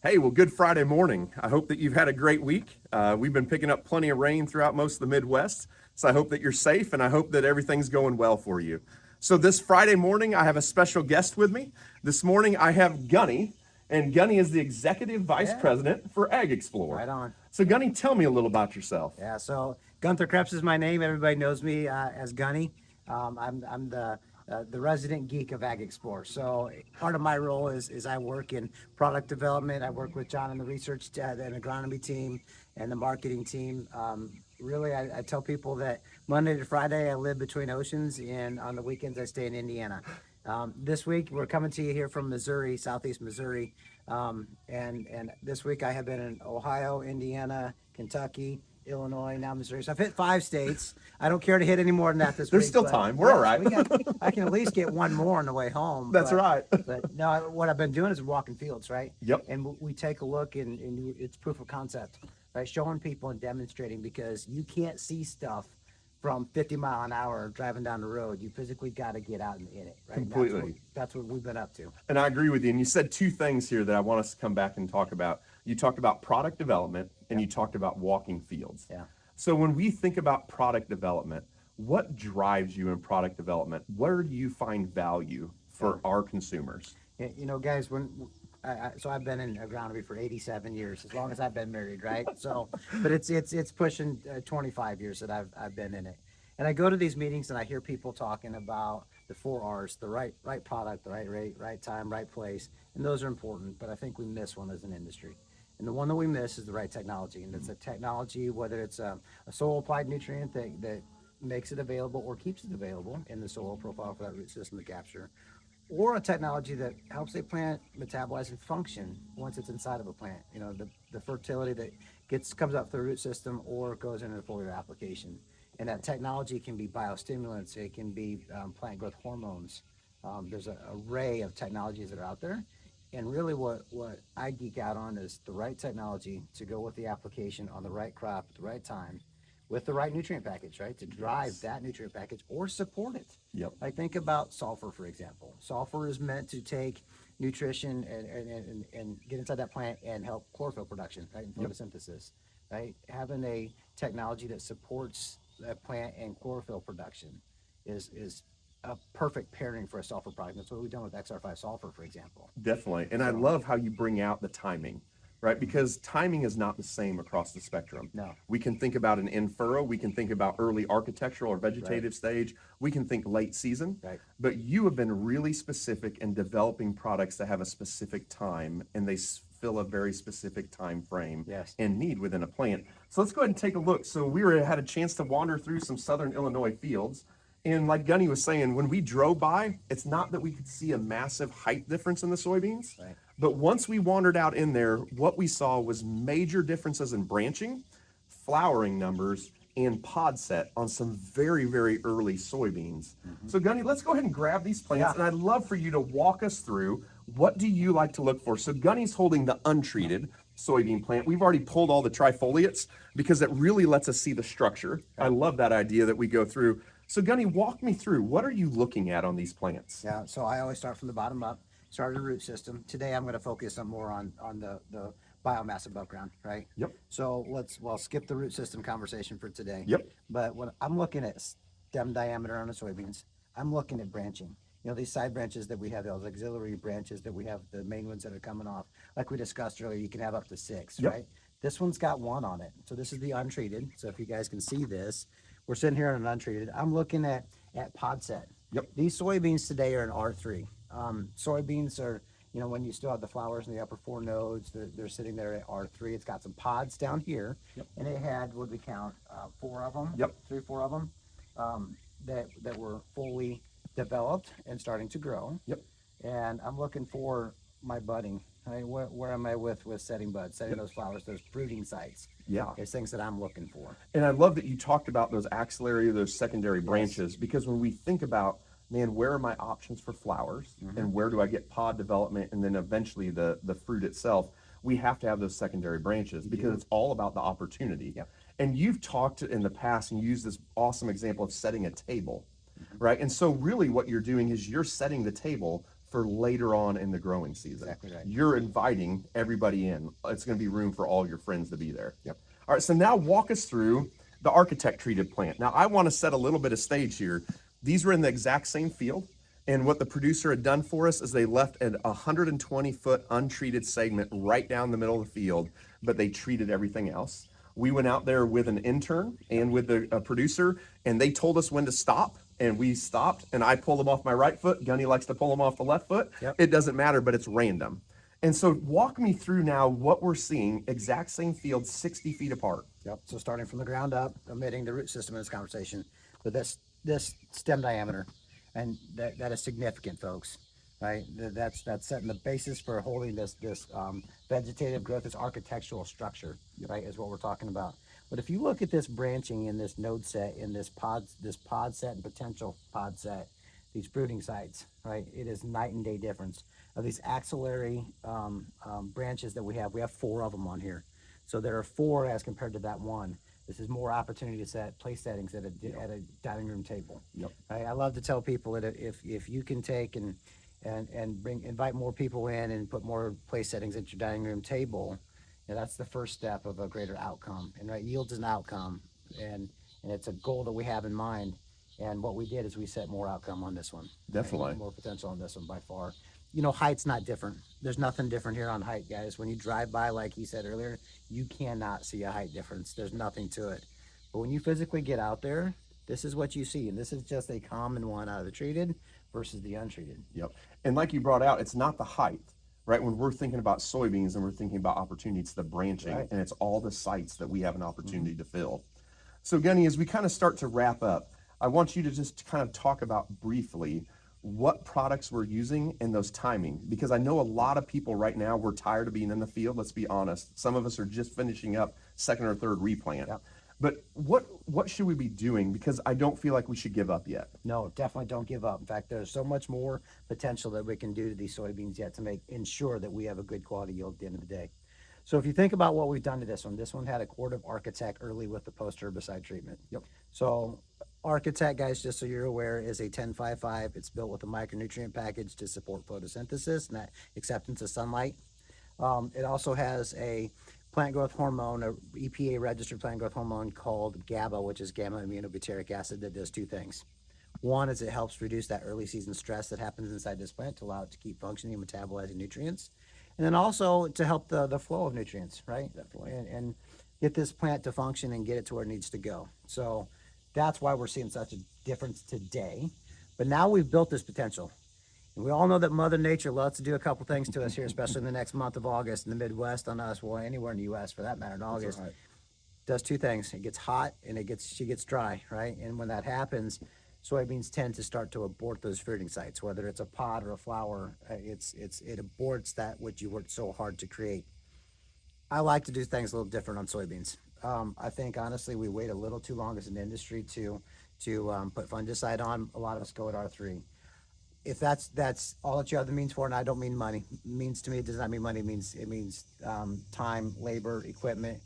Hey, well, good Friday morning. I hope that you've had a great week. We've been picking up plenty of rain throughout most of the Midwest, so I hope that you're safe and I hope that everything's going well for you. So this Friday morning, I have a special guest with me. This morning, I have Gunny, and Gunny is the Executive Vice President for AgXplore. Right on. So Gunny, tell me a little about yourself. Yeah, so Gunther Kreps is my name. Everybody knows me as Gunny. I'm the resident geek of AgXplore. So part of my role is I work in product development. I work with John and the research and agronomy team and the marketing team. Really, I tell people that Monday to Friday I live between oceans, and on the weekends I stay in Indiana. This week we're coming to you here from Missouri, southeast Missouri, and this week I have been in Ohio, Indiana, Kentucky, Illinois, now Missouri. So I've hit 5 states. I don't care to hit any more than that this There's week. still time. We're all right. I can at least get one more on the way home. That's right. But no, what I've been doing is walking fields, right? Yep. And we take a look, and it's proof of concept, right? Showing people and demonstrating, because you can't see stuff from 50 mile an hour driving down the road. You physically got to get out and in it, right? Completely. That's what we've been up to. And I agree with you. And you said 2 things here that I want us to come back and talk about. You talked about product development and you talked about walking fields. Yeah. So when we think about product development, what drives you in product development? Where do you find value for our consumers? You know, guys, so I've been in agronomy for 87 years, as long as I've been married, right? So, but it's pushing 25 years that I've been in it. And I go to these meetings and I hear people talking about the 4 R's: the right product, the right rate, right time, right place. And those are important, but I think we miss one as an industry. And the one that we miss is the right technology. And it's a technology, whether it's a soil applied nutrient that makes it available or keeps it available in the soil profile for that root system to capture, or a technology that helps a plant metabolize and function once it's inside of a plant. You know, the fertility that comes up through the root system or goes into the foliar application. And that technology can be biostimulants, it can be plant growth hormones. There's an array of technologies that are out there. And really what I geek out on is the right technology to go with the application on the right crop at the right time with the right nutrient package, right? To drive that nutrient package or support it. Yep. Like think about sulfur, for example. Sulfur is meant to take nutrition and get inside that plant and help chlorophyll production, right? And photosynthesis, right? Having a technology that supports that plant and chlorophyll production is a perfect pairing for a sulfur product. That's what we've done with XR5 sulfur, for example. Definitely. And I love how you bring out the timing, right? Because timing is not the same across the spectrum. No. We can think about an in furrow, we can think about early architectural or vegetative stage, we can think late season. Right. But you have been really specific in developing products that have a specific time and they fill a very specific time frame and need within a plant. So let's go ahead and take a look. So had a chance to wander through some southern Illinois fields. And like Gunny was saying, when we drove by, it's not that we could see a massive height difference in the soybeans, but once we wandered out in there, what we saw was major differences in branching, flowering numbers, and pod set on some very, very early soybeans. So Gunny, let's go ahead and grab these plants, and I'd love for you to walk us through what do you like to look for. So Gunny's holding the untreated soybean plant. We've already pulled all the trifoliates because it really lets us see the structure. I love that idea that we go through. So Gunny, walk me through, what are you looking at on these plants? Yeah, so I always start from the bottom up, start at the root system. Today I'm going to focus more on the biomass above ground, right? Yep. So we'll skip the root system conversation for today. Yep. But when I'm looking at stem diameter on the soybeans, I'm looking at branching. You know, these side branches that we have, those auxiliary branches that we have, the main ones that are coming off, like we discussed earlier, you can have up to 6, right? This one's got 1 on it. So this is the untreated. So if you guys can see this, we're sitting here on an untreated. I'm looking at pod set. Yep. These soybeans today are an R3. Soybeans are, you know, when you still have the flowers in the upper 4 nodes, they're sitting there at R3. It's got some pods down here, and it had, what we count, 4 of them, 3, 4 of them, that were fully developed and starting to grow. And I'm looking for my budding. I mean, where am I with setting buds, setting those flowers, those fruiting sites? It's things that I'm looking for. And I love that you talked about those axillary, those secondary branches, because when we think about, man, where are my options for flowers and where do I get pod development and then eventually the fruit itself, we have to have those secondary branches because it's all about the opportunity. And you've talked in the past and used this awesome example of setting a table, right? And so really what you're doing is you're setting the table for later on in the growing season. Exactly right. You're inviting everybody in. It's going to be room for all your friends to be there. Yep. All right, so now walk us through the architect treated plant. Now I want to set a little bit of stage here. These were in the exact same field. And what the producer had done for us is they left a 120-foot untreated segment right down the middle of the field, but they treated everything else. We went out there with an intern and with the producer, and they told us when to stop, and we stopped, and I pulled them off my right foot. Gunny likes to pull them off the left foot. Yep. It doesn't matter, but it's random. And so walk me through now what we're seeing, exact same field, 60 feet apart. Yep. So starting from the ground up, omitting the root system in this conversation, but this stem diameter, and that is significant, folks. Right, that's setting the basis for holding this vegetative growth, this architectural structure. Right, is what we're talking about. But if you look at this branching in this node set, in this pod set and potential pod set, these fruiting sites, right, it is night and day difference of these axillary branches that we have. We have 4 of them on here, so there are 4 as compared to that one. This is more opportunity to set place settings at a dining room table. Yep. Right? I love to tell people that if you can take and invite more people in and put more place settings at your dining room table, that's the first step of a greater outcome. And right, yield is an outcome, and it's a goal that we have in mind. And what we did is we set more outcome on this one. Definitely. Right? More potential on this one by far. Height's not different. There's nothing different here on height, guys. When you drive by, like he said earlier, you cannot see a height difference. There's nothing to it. But when you physically get out there, this is what you see. And this is just a common one out of the treated versus the untreated. Yep. And like you brought out, it's not the height, right? When we're thinking about soybeans and we're thinking about opportunity, it's the branching, Right. and it's all the sites that we have an opportunity to fill. So Gunny, as we kind of start to wrap up, I want you to just kind of talk about briefly what products we're using and those timing, because I know a lot of people right now, we're tired of being in the field. Let's be honest. Some of us are just finishing up second or third replant. Yep. But what should we be doing? Because I don't feel like we should give up yet. No, definitely don't give up. In fact, there's so much more potential that we can do to these soybeans yet to ensure that we have a good quality yield at the end of the day. So if you think about what we've done to this one had a quart of Architect early with the post herbicide treatment. Yep. So Architect, guys, just so you're aware, is a 10-5-5. It's built with a micronutrient package to support photosynthesis and that acceptance of sunlight. It also has a plant growth hormone, a EPA registered plant growth hormone called GABA, which is gamma aminobutyric acid, that does 2 things. One is it helps reduce that early season stress that happens inside this plant to allow it to keep functioning and metabolizing nutrients. And then also to help the flow of nutrients, right? Definitely. And get this plant to function and get it to where it needs to go. So that's why we're seeing such a difference today. But now we've built this potential. And we all know that Mother Nature loves to do a couple things to us here, especially in the next month of August in the Midwest on us, well, anywhere in the U.S. for that matter in August. right. Does 2 things. It gets hot and she gets dry, right? And when that happens, soybeans tend to start to abort those fruiting sites, whether it's a pod or a flower. It aborts that which you worked so hard to create. I like to do things a little different on soybeans. I think honestly we wait a little too long as an industry to put fungicide on. A lot of us go at R3. If that's all that you have the means for, and I don't mean money. Means to me, it does not mean money. It means time, labor, equipment.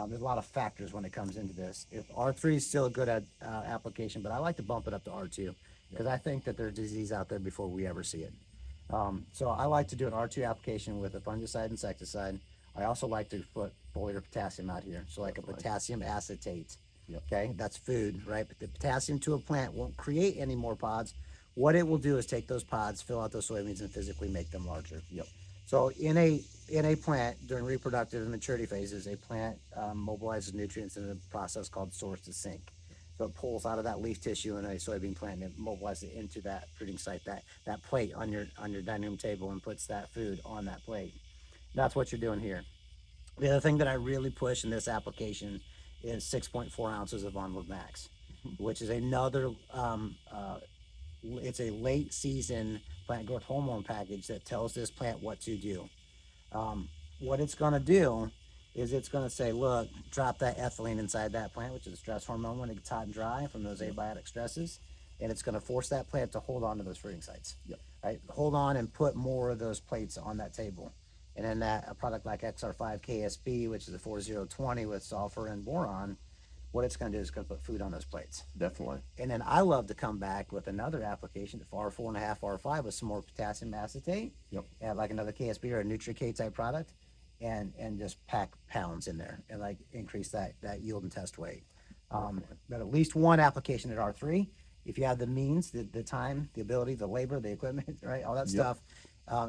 There's a lot of factors when it comes into this. If R3 is still a good application, but I like to bump it up to R2 because I think that there's disease out there before we ever see it. So I like to do an R2 application with a fungicide, insecticide. I also like to put foliar potassium out here, so like a potassium acetate. Yep. Okay, that's food, right? But the potassium to a plant won't create any more pods. What it will do is take those pods, fill out those soybeans, and physically make them larger. Yep. So in a plant during reproductive and maturity phases, a plant mobilizes nutrients in a process called source to sink. So it pulls out of that leaf tissue in a soybean plant and it mobilizes it into that fruiting site, that plate on your dining room table, and puts that food on that plate. That's what you're doing here. The other thing that I really push in this application is 6.4 ounces of Onward Max, which is another, it's a late season plant growth hormone package that tells this plant what to do. What it's going to do is it's going to say, look, drop that ethylene inside that plant, which is a stress hormone when it gets hot and dry from those abiotic stresses, and it's going to force that plant to hold on to those fruiting sites. Yep. Right? Hold on and put more of those plates on that table. And then a product like XR5 KSB, which is a 4020 with sulfur and boron, what it's going to do is going to put food on those plates. Definitely. And then I love to come back with another application, R4.5, R5 with some more potassium acetate. Yep. Add like another KSB or a NutriK type product, and just pack pounds in there and like increase that yield and test weight. But at least one application at R3. If you have the means, the time, the ability, the labor, the equipment, right, all that stuff.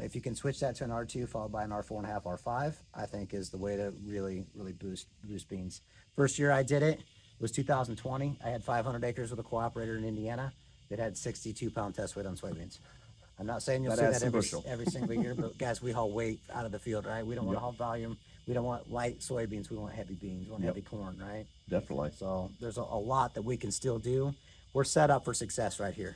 If you can switch that to an R2 followed by an R4.5, R5, I think is the way to really boost beans. First year I did it was 2020. I had 500 acres with a cooperator in Indiana that had 62-pound test weight on soybeans. I'm not saying you'll see that every single year, but guys, we haul weight out of the field, right? We don't want to haul volume. We don't want light soybeans. We want heavy beans. We want heavy corn, right? Definitely. So there's a lot that we can still do. We're set up for success right here.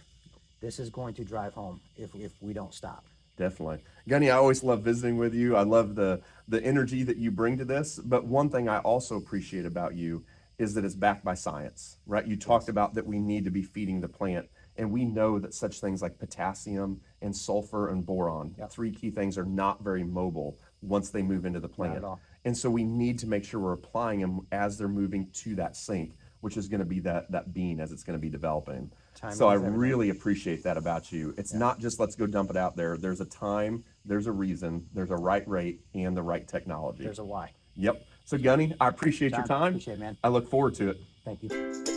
This is going to drive home if we don't stop. Definitely. Gunny, I always love visiting with you. I love the energy that you bring to this. But one thing I also appreciate about you is that it's backed by science, right? You talked about that we need to be feeding the plant, and we know that such things like potassium and sulfur and boron, three key things, are not very mobile once they move into the plant. Not at all. And so we need to make sure we're applying them as they're moving to that sink, which is going to be that bean as it's going to be developing. So I really appreciate that about you. It's not just let's go dump it out there. There's a time, there's a reason, there's a right rate, and the right technology. There's a why. Yep. So Gunny, I appreciate your time. Appreciate it, man. I look forward to it. Thank you.